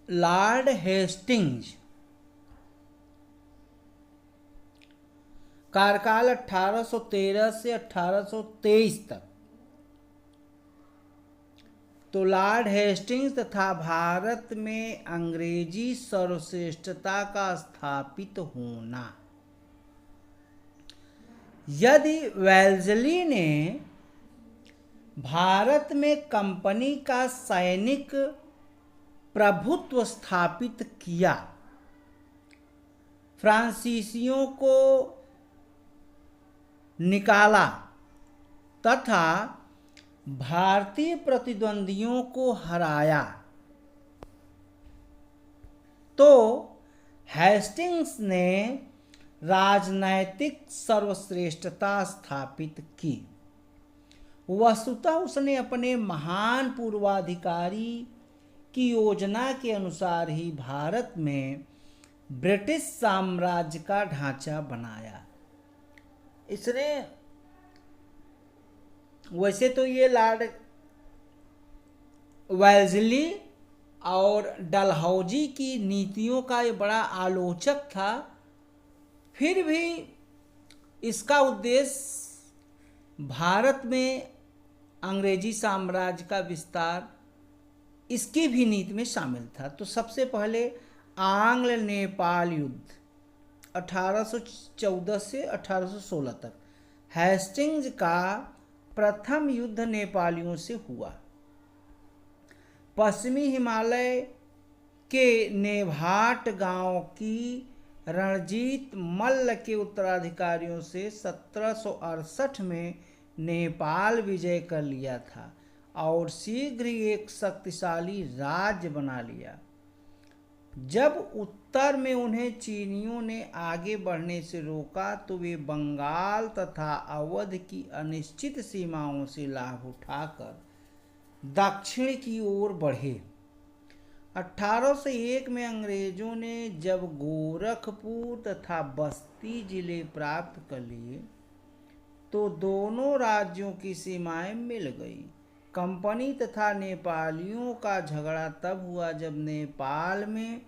Lord Hastings कार्यकाल 1813 से 1823 तक। तो लॉर्ड हेस्टिंग्स तथा भारत में अंग्रेजी सर्वश्रेष्ठता का स्थापित होना। यदि वेल्जली ने भारत में कंपनी का सैनिक प्रभुत्व स्थापित किया, फ्रांसीसियों को निकाला तथा भारतीय प्रतिद्वंदियों को हराया, तो हेस्टिंग्स ने राजनैतिक सर्वश्रेष्ठता स्थापित की। वस्तुतः उसने अपने महान पूर्वाधिकारी की योजना के अनुसार ही भारत में ब्रिटिश साम्राज्य का ढांचा बनाया। इसने वैसे तो ये लॉर्ड वेल्जली और डलहौजी की नीतियों का ये बड़ा आलोचक था, फिर भी इसका उद्देश्य भारत में अंग्रेजी साम्राज्य का विस्तार इसकी भी नीति में शामिल था। तो सबसे पहले आंग्ल नेपाल युद्ध 1814 से 1816 तक हेस्टिंग्स का प्रथम युद्ध नेपालियों से हुआ। पश्चिमी हिमालय के नेभाट गांव की रणजीत मल्ल के उत्तराधिकारियों से 1768 में नेपाल विजय कर लिया था और शीघ्र ही एक शक्तिशाली राज्य बना लिया। जब उत्तर में उन्हें चीनियों ने आगे बढ़ने से रोका तो वे बंगाल तथा अवध की अनिश्चित सीमाओं से लाभ उठाकर दक्षिण की ओर बढ़े। 1801 में अंग्रेजों ने जब गोरखपुर तथा बस्ती जिले प्राप्त कर लिए तो दोनों राज्यों की सीमाएं मिल गई। कंपनी तथा नेपालियों का झगड़ा तब हुआ जब नेपाल में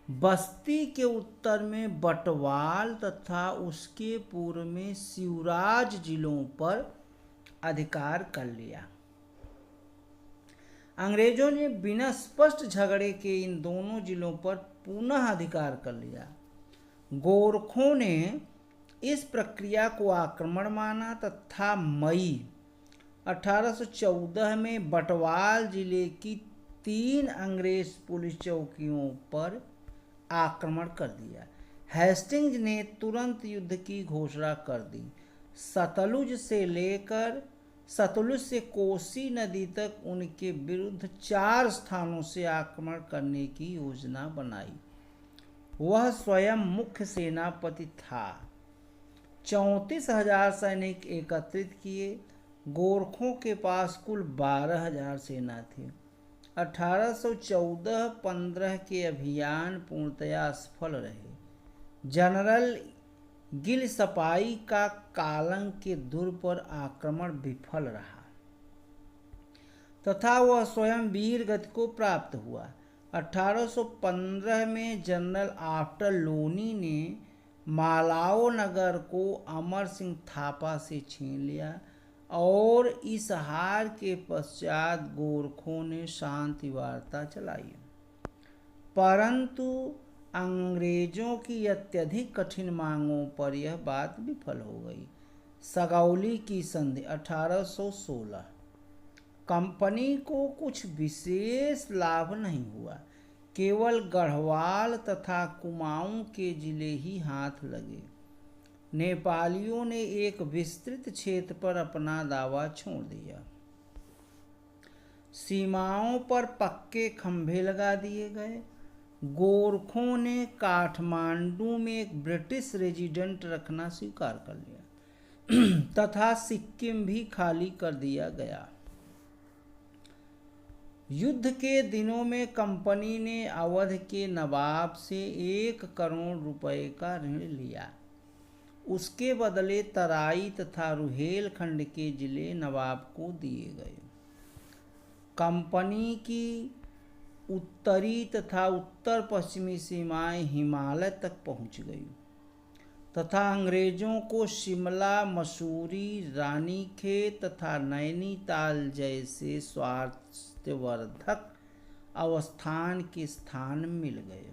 बस्ती के उत्तर में बटवाल तथा उसके पूर्व में शिवराज जिलों पर अधिकार कर लिया। अंग्रेजों ने बिना स्पष्ट झगड़े के इन दोनों जिलों पर पुनः अधिकार कर लिया। गोरखों ने इस प्रक्रिया को आक्रमण माना तथा मई 1814 में बटवाल जिले की 3 अंग्रेज पुलिस चौकियों पर आक्रमण कर दिया। हेस्टिंग्स ने तुरंत युद्ध की घोषणा कर दी। सतलुज से कोसी नदी तक उनके विरुद्ध 4 स्थानों से आक्रमण करने की योजना बनाई। वह स्वयं मुख्य सेनापति था। 34,000 सैनिक एकत्रित किए। गोरखों के पास कुल 12,000 सेना थी। 1814-15 के अभियान पूर्णतया असफल रहे। जनरल गिलसपाई का कालंग के दुर्ग पर आक्रमण विफल रहा तथा वह स्वयं वीर गति को प्राप्त हुआ। 1815 में जनरल आफ्टर लोनी ने मालाओ नगर को अमर सिंह थापा से छीन लिया और इस हार के पश्चात गोरखों ने शांति वार्ता चलाई, परंतु अंग्रेजों की अत्यधिक कठिन मांगों पर यह बात विफल हो गई। सगौली की संधि 1816। कंपनी को कुछ विशेष लाभ नहीं हुआ, केवल गढ़वाल तथा कुमाऊं के जिले ही हाथ लगे। नेपालियों ने एक विस्तृत क्षेत्र पर अपना दावा छोड़ दिया। सीमाओं पर पक्के खंभे लगा दिए गए। गोरखों ने काठमांडू में एक ब्रिटिश रेजिडेंट रखना स्वीकार कर लिया तथा सिक्किम भी खाली कर दिया गया। युद्ध के दिनों में कंपनी ने अवध के नवाब से 1 करोड़ रुपए का ऋण लिया। उसके बदले तराई तथा रुहेलखंड के जिले नवाब को दिए गए। कंपनी की उत्तरी तथा उत्तर पश्चिमी सीमाएं हिमालय तक पहुंच गई तथा अंग्रेजों को शिमला, मसूरी, रानीखेत तथा नैनीताल जैसे स्वास्थ्यवर्धक अवस्थान के स्थान मिल गए।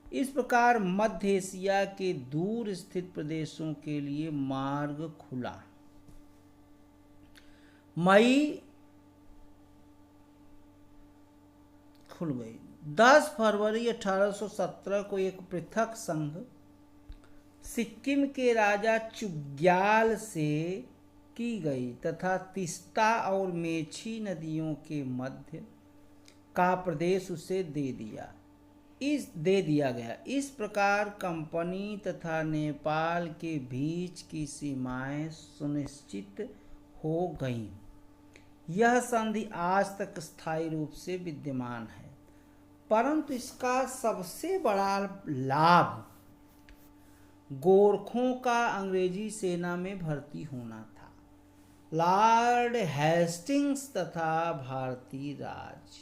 इस प्रकार मध्य एशिया के दूर स्थित प्रदेशों के लिए मार्ग खुला। मई खुल गई। 10 फरवरी 1817 को एक पृथक संघ सिक्किम के राजा चुग्याल से की गई तथा तीस्ता और मेची नदियों के मध्य का प्रदेश उसे दे दिया गया। इस प्रकार कंपनी तथा नेपाल के बीच की सीमाएं सुनिश्चित हो गईं। यह संधि आज तक स्थायी रूप से विद्यमान है, परंतु इसका सबसे बड़ा लाभ गोरखों का अंग्रेजी सेना में भर्ती होना था। लॉर्ड हेस्टिंग्स तथा भारतीय राज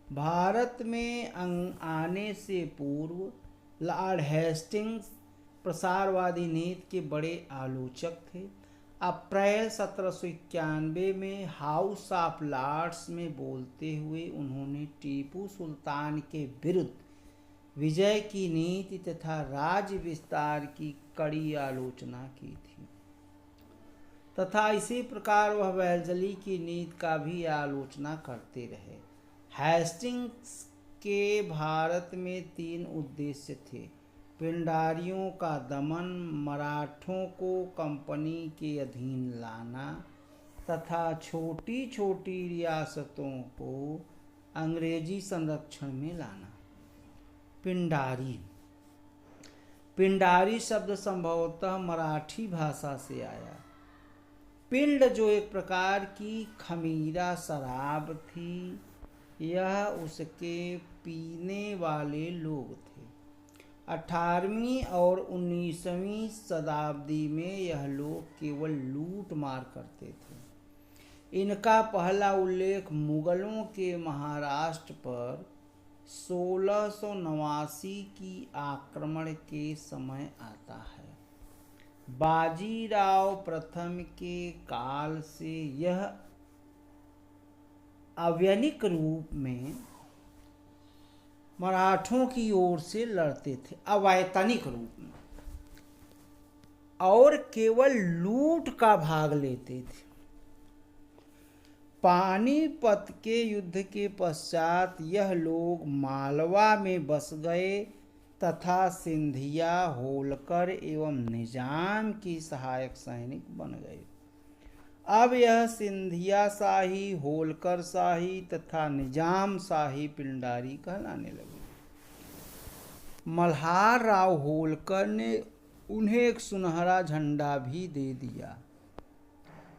भारत में आने से पूर्व लॉर्ड हेस्टिंग्स प्रसारवादी नीति के बड़े आलोचक थे। अप्रैल 1791 में हाउस ऑफ लॉर्ड्स में बोलते हुए उन्होंने टीपू सुल्तान के विरुद्ध विजय की नीति तथा राज्य विस्तार की कड़ी आलोचना की थी तथा इसी प्रकार वह वेल्जली की नीति का भी आलोचना करते रहे। हेस्टिंग्स के भारत में 3 उद्देश्य थे: पिंडारियों का दमन, मराठों को कंपनी के अधीन लाना तथा छोटी छोटी रियासतों को अंग्रेजी संरक्षण में लाना। पिंडारी शब्द संभवतः मराठी भाषा से आया। पिंड जो एक प्रकार की खमीरा शराब थी, यह उसके पीने वाले लोग थे। 18वीं और 19वीं शताब्दी में यह लोग केवल लूट मार करते थे। इनका पहला उल्लेख मुगलों के महाराष्ट्र पर 1689 की आक्रमण के समय आता है। बाजीराव प्रथम के काल से यह अवैतनिक रूप में मराठों की ओर से लड़ते थे, अवैतनिक रूप में, और केवल लूट का भाग लेते थे। पानीपत के युद्ध के पश्चात यह लोग मालवा में बस गए तथा सिंधिया, होलकर एवं निजाम की सहायक सैनिक बन गए। अब यह सिंधिया शाही, होलकर शाही तथा निजाम शाही पिंडारी कहलाने लगे। मल्हार राव होलकर ने उन्हें एक सुनहरा झंडा भी दे दिया।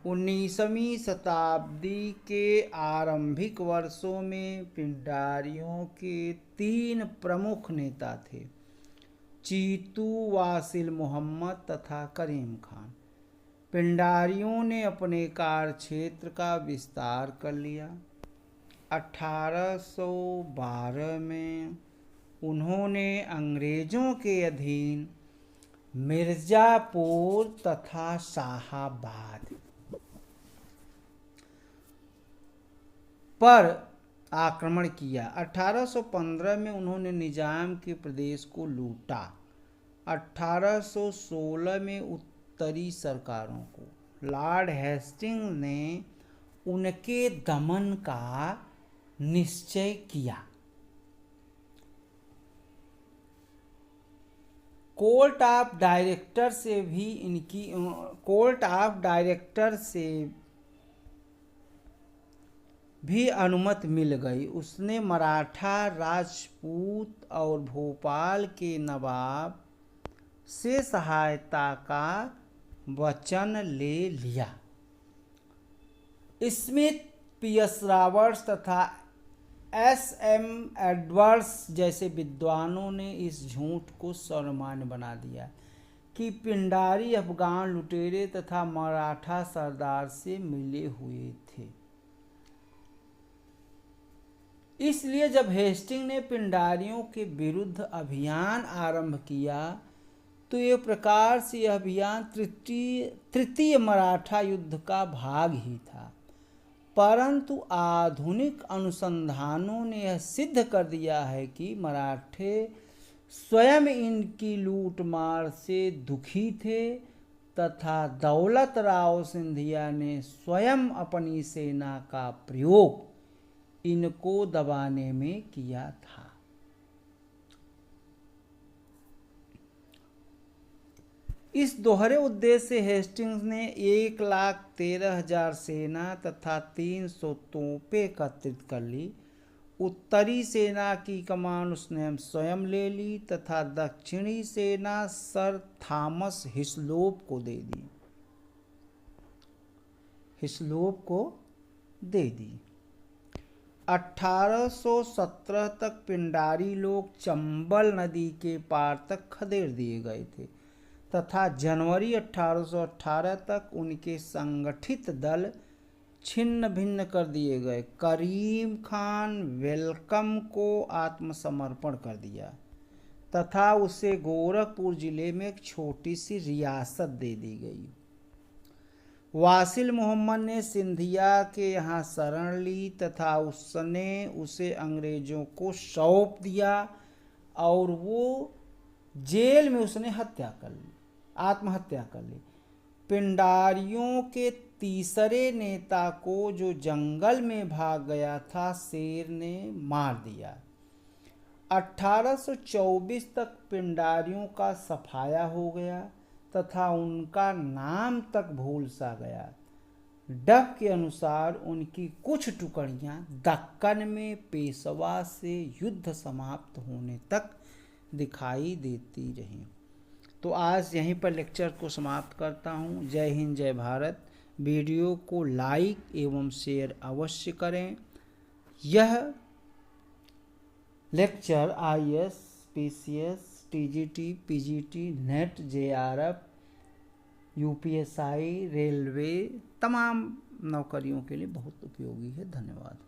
19वीं शताब्दी के आरंभिक वर्षों में पिंडारियों के 3 प्रमुख नेता थे: चीतू, वासिल मोहम्मद तथा करीम खान। पिंडारियों ने अपने कार्यक्षेत्र का विस्तार कर लिया। 1812 में उन्होंने अंग्रेजों के अधीन मिर्जापुर तथा शाहाबाद पर आक्रमण किया। 1815 में उन्होंने निजाम के प्रदेश को लूटा। 1816 में उत्तरी सरकारों को लॉर्ड हेस्टिंग्स ने उनके दमन का निश्चय किया। कोर्ट ऑफ डायरेक्टर से भी अनुमति मिल गई। उसने मराठा, राजपूत और भोपाल के नवाब से सहायता का वचन ले लिया। स्मिथ, पीएस रॉबर्ट्स तथा एसएम एडवर्ड्स जैसे विद्वानों ने इस झूठ को सर्वमान्य बना दिया कि पिंडारी अफगान लुटेरे तथा मराठा सरदार से मिले हुए थे। इसलिए जब हेस्टिंग ने पिंडारियों के विरुद्ध अभियान आरंभ किया तो ये प्रकार से यह अभियान तृतीय मराठा युद्ध का भाग ही था। परंतु आधुनिक अनुसंधानों ने यह सिद्ध कर दिया है कि मराठे स्वयं इनकी लूटमार से दुखी थे तथा दौलत राव सिंधिया ने स्वयं अपनी सेना का प्रयोग इनको दबाने में किया था। इस दोहरे उद्देश्य से हेस्टिंग्स ने 1,13,000 सेना तथा 300 तोपें एकत्रित कर ली। उत्तरी सेना की कमान उसने स्वयं ले ली तथा दक्षिणी सेना सर थॉमस हिस्लोप को दे दी। 1817 तक पिंडारी लोग चंबल नदी के पार तक खदेड़ दिए गए थे तथा जनवरी 1818 तक उनके संगठित दल छिन्न भिन्न कर दिए गए। करीम खान वेलकम को आत्मसमर्पण कर दिया तथा उसे गोरखपुर जिले में एक छोटी सी रियासत दे दी गई। वासिल मोहम्मद ने सिंधिया के यहाँ शरण ली तथा उसने उसे अंग्रेजों को सौंप दिया और वो जेल में उसने आत्महत्या कर ली। पिंडारियों के तीसरे नेता को, जो जंगल में भाग गया था, शेर ने मार दिया। 1824 तक पिंडारियों का सफाया हो गया तथा उनका नाम तक भूल सा गया। डफ के अनुसार उनकी कुछ टुकड़ियां दक्कन में पेशवा से युद्ध समाप्त होने तक दिखाई देती रहीं। तो आज यहीं पर लेक्चर को समाप्त करता हूँ। जय हिंद, जय भारत। वीडियो को लाइक एवं शेयर अवश्य करें। यह lecture IAS, PCS, TGT, PGT, net, JRF, UPSI, railway तमाम नौकरियों के लिए बहुत उपयोगी है। धन्यवाद।